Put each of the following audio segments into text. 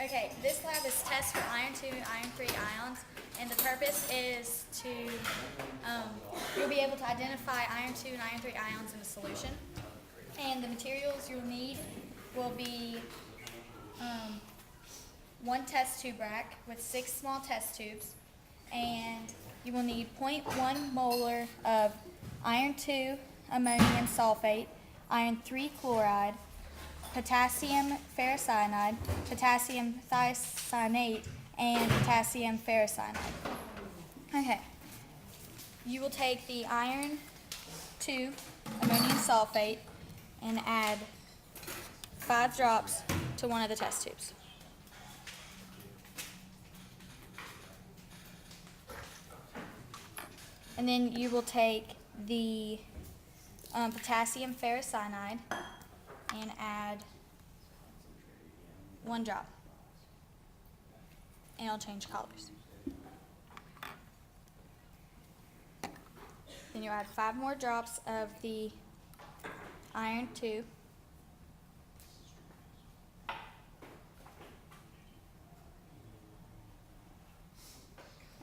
Okay, this lab is test for iron 2 and iron 3 ions, and the purpose is to, you'll be able to identify iron 2 and iron 3 ions in a solution. And the materials you'll need will be one test tube rack with 6 small test tubes, and you will need 0.1 molar of iron 2 ammonium sulfate, iron 3 chloride, potassium ferricyanide, potassium thiocyanate, and potassium ferricyanide. Okay. You will take the iron 2 ammonium sulfate and add 5 drops to one of the test tubes. And then you will take the potassium ferricyanide and add 1 drop. And it'll change colors. Then you'll add 5 more drops of the iron 2.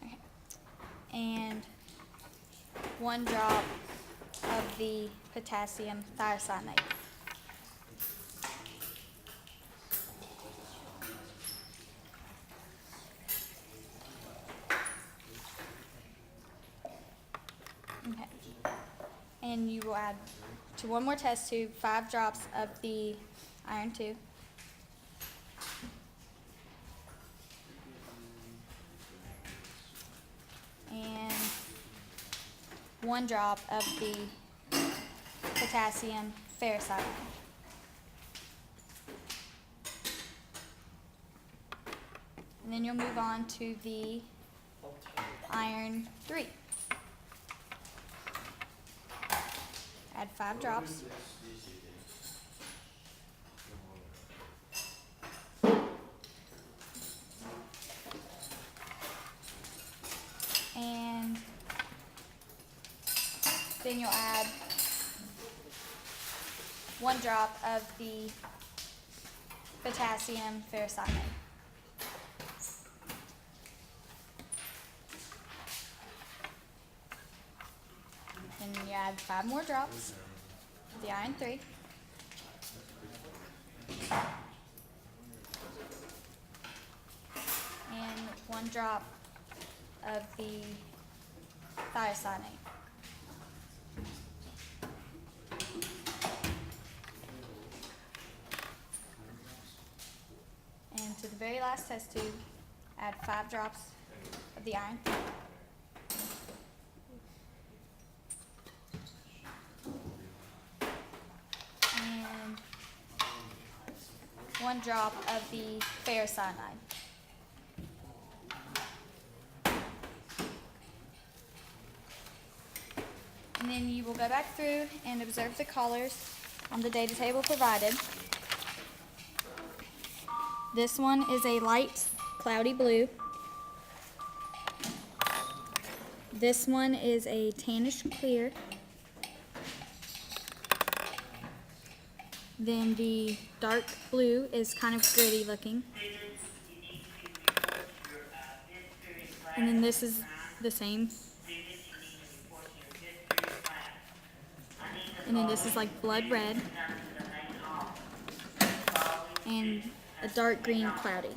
Okay. And 1 drop of the potassium thiocyanate. Okay. And you will add to one more test tube 5 drops of the iron 2. And 1 drop of the potassium ferricyanide. And then you'll move on to the iron 3. Add 5 drops. And then you'll add 1 drop of the potassium ferricyanate. And you add 5 more drops of the iron 3. And 1 drop of the thiocyanate. And to the very last test tube, add 5 drops of the iron 3. And 1 drop of the ferricyanide. And then you will go back through and observe the colors on the data table provided. This one is a light cloudy blue. This one is a tannish clear. Then the dark blue is kind of gritty looking. And then this is the same. And then this is like blood red. And a dark green cloudy.